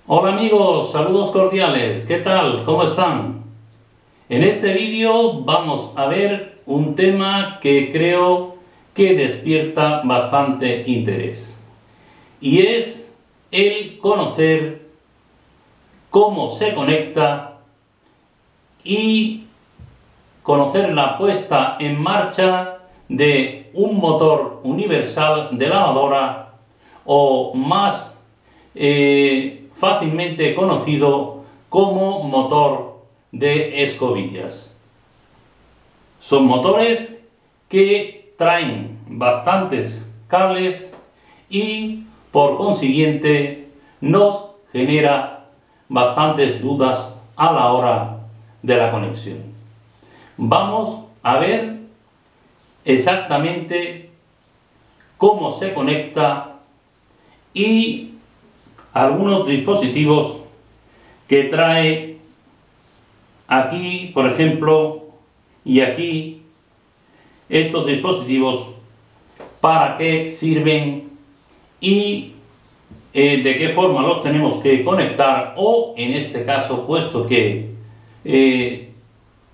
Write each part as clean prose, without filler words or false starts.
Hola amigos, saludos cordiales, ¿qué tal? ¿Cómo están? En este vídeo vamos a ver un tema que creo que despierta bastante interés y es el conocer cómo se conecta y conocer la puesta en marcha de un motor universal de lavadora o más fácilmente conocido como motor de escobillas. Son motores que traen bastantes cables y por consiguiente nos genera bastantes dudas a la hora de la conexión. Vamos a ver exactamente cómo se conecta y algunos dispositivos que trae aquí, por ejemplo, y aquí, estos dispositivos, para qué sirven y de qué forma los tenemos que conectar, o en este caso, puesto que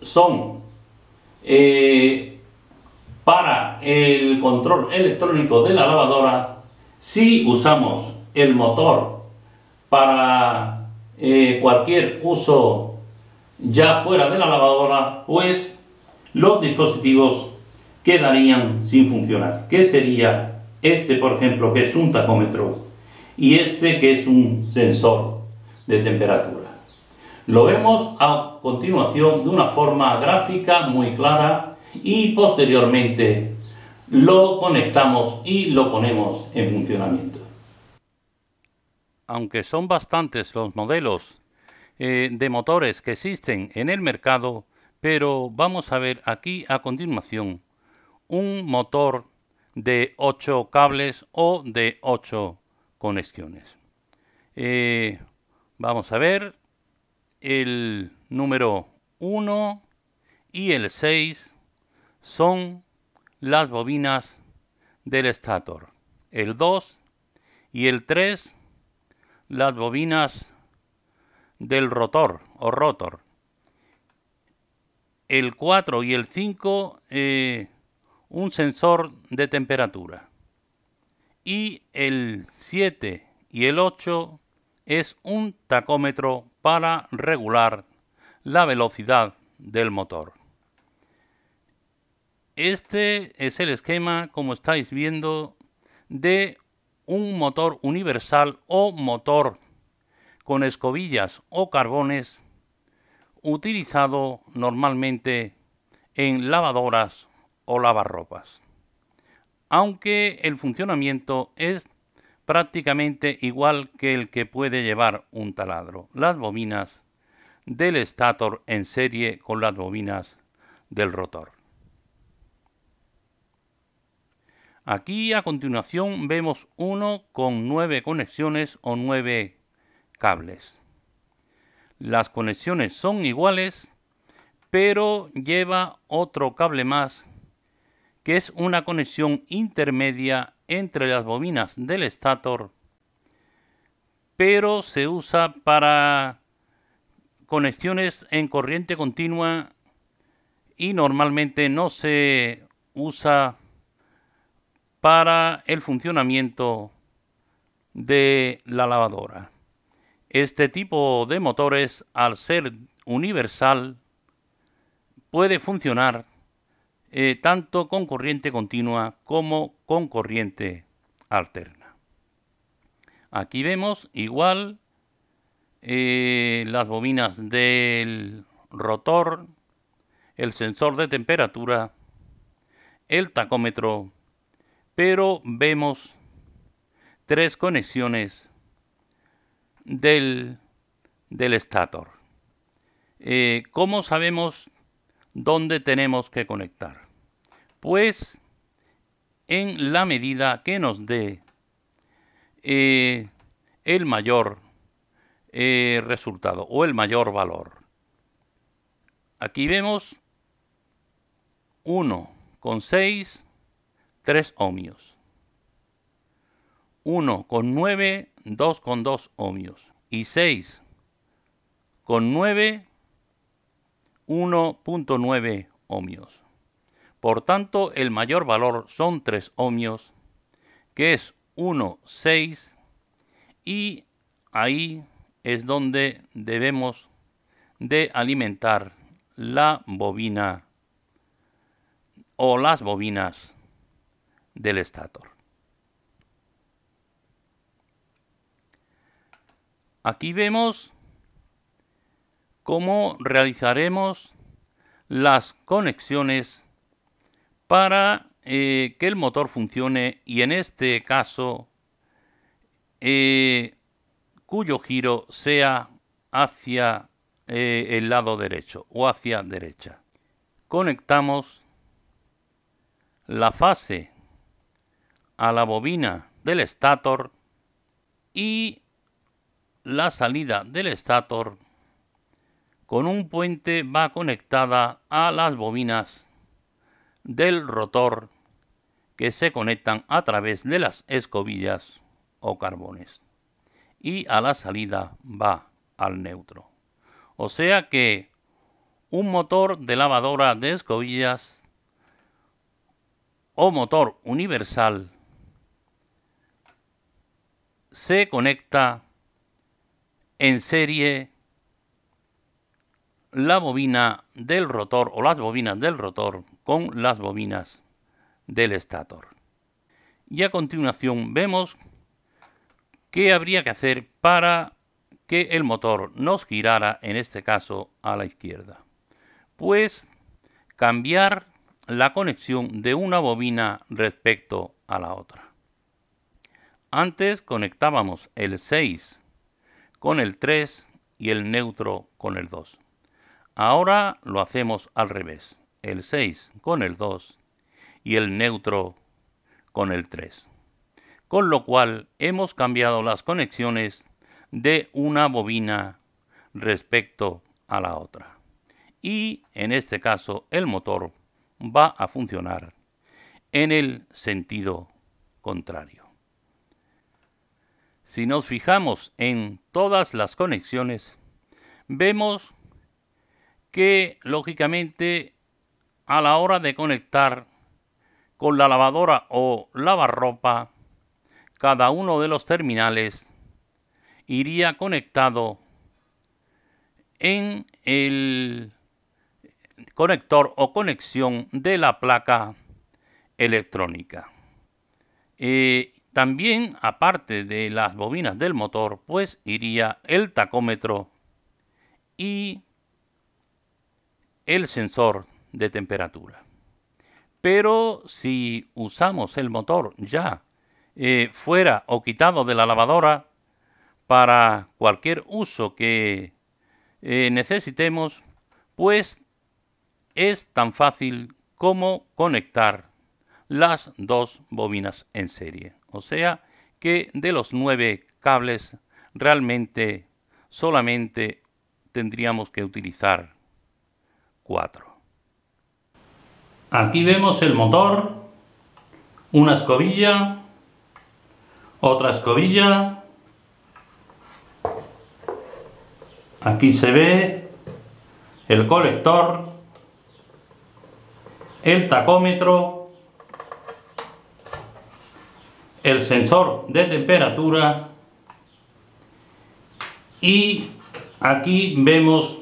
son para el control electrónico de la lavadora, si usamos el motor para cualquier uso ya fuera de la lavadora, pues los dispositivos quedarían sin funcionar. ¿Qué sería este, por ejemplo, que es un tacómetro, y este que es un sensor de temperatura? Lo vemos a continuación de una forma gráfica muy clara y posteriormente lo conectamos y lo ponemos en funcionamiento. Aunque son bastantes los modelos de motores que existen en el mercado, pero vamos a ver aquí a continuación un motor de 8 cables o de 8 conexiones. Vamos a ver el número 1 y el 6 son las bobinas del estator. El 2 y el 3 las bobinas del rotor o rotor. El 4 y el 5 un sensor de temperatura. Y el 7 y el 8 es un tacómetro para regular la velocidad del motor. Este es el esquema, como estáis viendo, de un motor universal o motor con escobillas o carbones utilizado normalmente en lavadoras o lavarropas. Aunque el funcionamiento es prácticamente igual que el que puede llevar un taladro. Las bobinas del estator en serie con las bobinas del rotor. Aquí a continuación vemos uno con 9 conexiones o 9 cables. Las conexiones son iguales, pero lleva otro cable más, que es una conexión intermedia entre las bobinas del estator, pero se usa para conexiones en corriente continua y normalmente no se usa para el funcionamiento de la lavadora. Este tipo de motores, al ser universal, puede funcionar tanto con corriente continua como con corriente alterna. Aquí vemos igual las bobinas del rotor, el sensor de temperatura, el tacómetro, pero vemos 3 conexiones del estator. ¿Cómo sabemos dónde tenemos que conectar? Pues en la medida que nos dé el mayor resultado o el mayor valor. Aquí vemos 1,6, 3 ohmios. 1,9, 2,2 ohmios. y 6,9, 1,9 ohmios. Por tanto, el mayor valor son 3 ohmios, que es 1,6, y ahí es donde debemos de alimentar la bobina o las bobinas del estator. Aquí vemos cómo realizaremos las conexiones para que el motor funcione, y en este caso cuyo giro sea hacia el lado derecho o hacia derecha. Conectamos la fase a la bobina del estator y la salida del estator con un puente va conectada a las bobinas del rotor, que se conectan a través de las escobillas o carbones, y a la salida va al neutro. O sea que un motor de lavadora de escobillas o motor universal se conecta en serie la bobina del rotor o las bobinas del rotor con las bobinas del estator. Y a continuación vemos qué habría que hacer para que el motor nos girara, en este caso a la izquierda. Pues cambiar la conexión de una bobina respecto a la otra. Antes conectábamos el 6 con el 3 y el neutro con el 2. Ahora lo hacemos al revés, el 6 con el 2 y el neutro con el 3. Con lo cual hemos cambiado las conexiones de una bobina respecto a la otra. Y en este caso el motor va a funcionar en el sentido contrario. Si nos fijamos en todas las conexiones, vemos que lógicamente a la hora de conectar con la lavadora o lavarropa, cada uno de los terminales iría conectado en el conector o conexión de la placa electrónica. También, aparte de las bobinas del motor, pues iría el tacómetro y el sensor de temperatura. Pero si usamos el motor ya fuera o quitado de la lavadora para cualquier uso que necesitemos, pues es tan fácil como conectar las dos bobinas en serie. O sea que de los 9 cables realmente solamente tendríamos que utilizar 4. Aquí vemos el motor, una escobilla, otra escobilla. Aquí se ve el colector, el tacómetro, el sensor de temperatura, y aquí vemos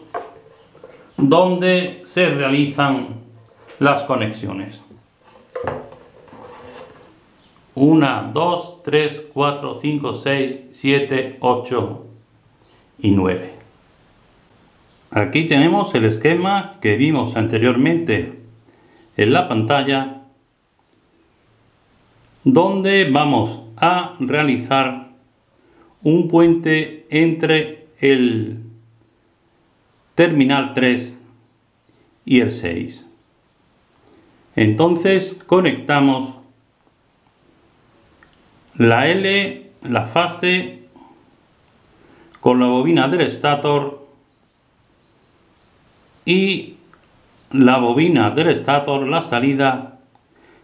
donde se realizan las conexiones. 1, 2, 3, 4, 5, 6, 7, 8 y 9. Aquí tenemos el esquema que vimos anteriormente en la pantalla, donde vamos a realizar un puente entre el terminal 3 y el 6. Entonces conectamos la L, la fase, con la bobina del estator, y la bobina del estator, la salida,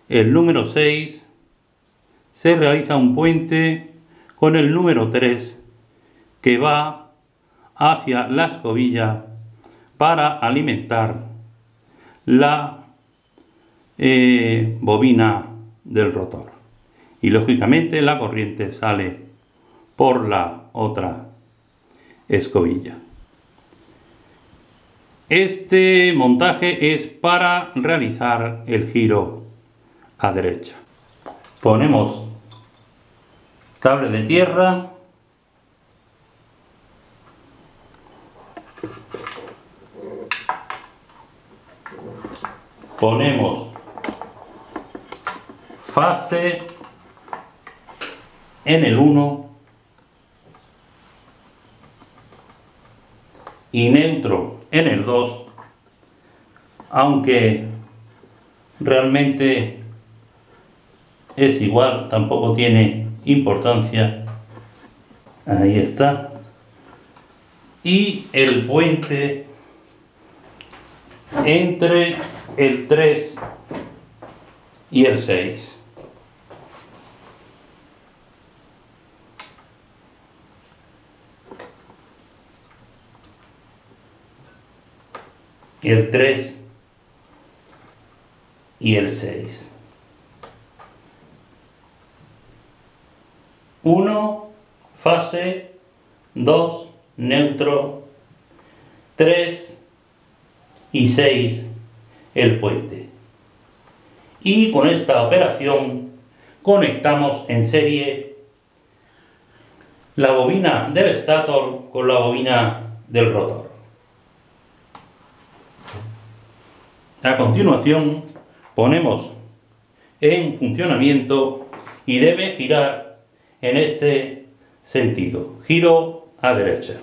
el número 6, se realiza un puente con el número 3 que va hacia la escobilla para alimentar la bobina del rotor, y lógicamente la corriente sale por la otra escobilla. Este montaje es para realizar el giro a derecha. Ponemos cable de tierra, ponemos fase en el 1 y neutro en el 2, aunque realmente es igual, tampoco tiene importancia. Ahí está. Y el puente entre el 3 y el 6. El 3 y el 6. 1 fase, 2 neutro, 3 y 6 el puente. Y con esta operación conectamos en serie la bobina del estator con la bobina del rotor. A continuación ponemos en funcionamiento y debe girar en este sentido, giro a derecha.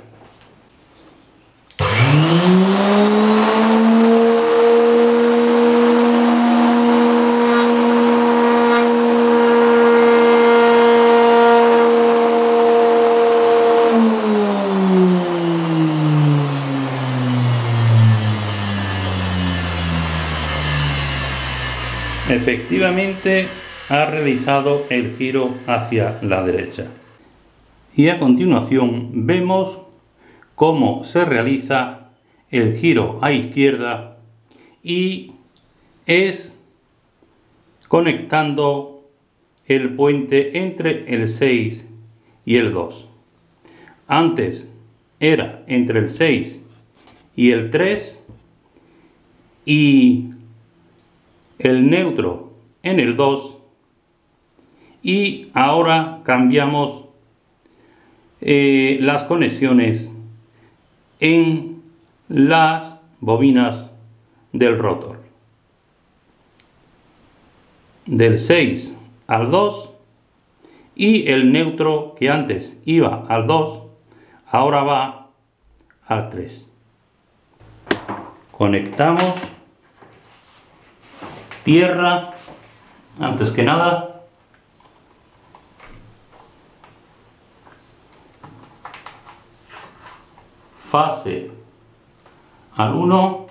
Efectivamente ha realizado el giro hacia la derecha. Y a continuación vemos cómo se realiza el giro a izquierda, y es conectando el puente entre el 6 y el 2. Antes era entre el 6 y el 3 y el neutro en el 2, y ahora cambiamos las conexiones en las bobinas del rotor, del 6 al 2, y el neutro que antes iba al 2 ahora va al 3. Conectamos tierra antes que nada, fase al 1,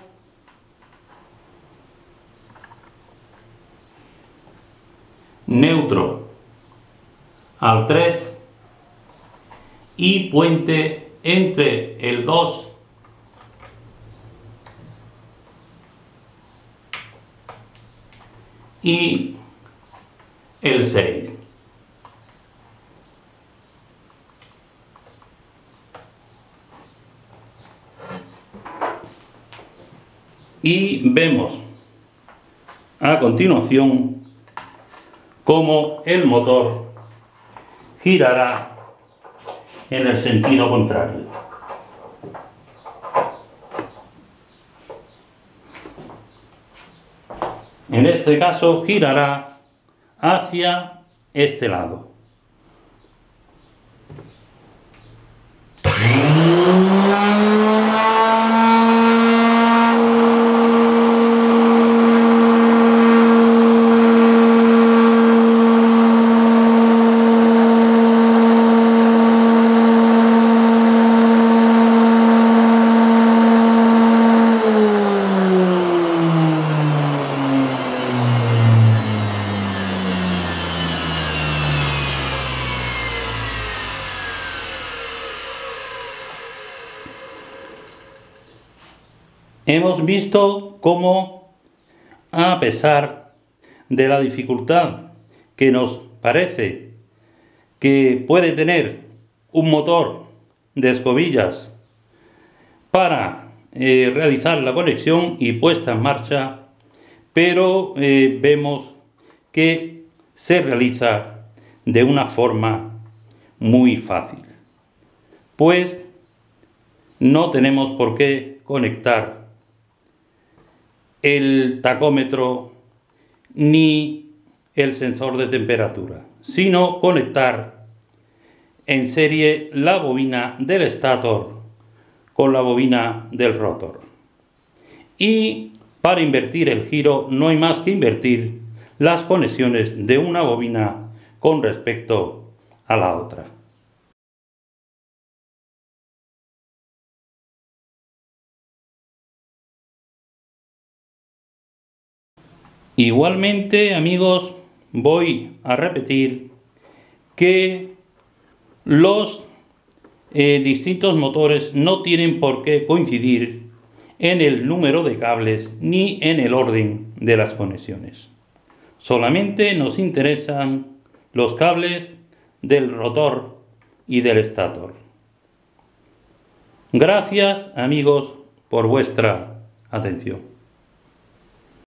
neutro al 3 y puente entre el 2 y el 6. Y vemos a continuación cómo el motor girará en el sentido contrario. En este caso girará hacia este lado. hemos visto cómo, a pesar de la dificultad que nos parece que puede tener un motor de escobillas para realizar la conexión y puesta en marcha, pero vemos que se realiza de una forma muy fácil, pues no tenemos por qué conectar el tacómetro ni el sensor de temperatura, sino conectar en serie la bobina del estator con la bobina del rotor. Y para invertir el giro no hay más que invertir las conexiones de una bobina con respecto a la otra. Igualmente, amigos, voy a repetir que los distintos motores no tienen por qué coincidir en el número de cables ni en el orden de las conexiones. Solamente nos interesan los cables del rotor y del estator. Gracias, amigos, por vuestra atención.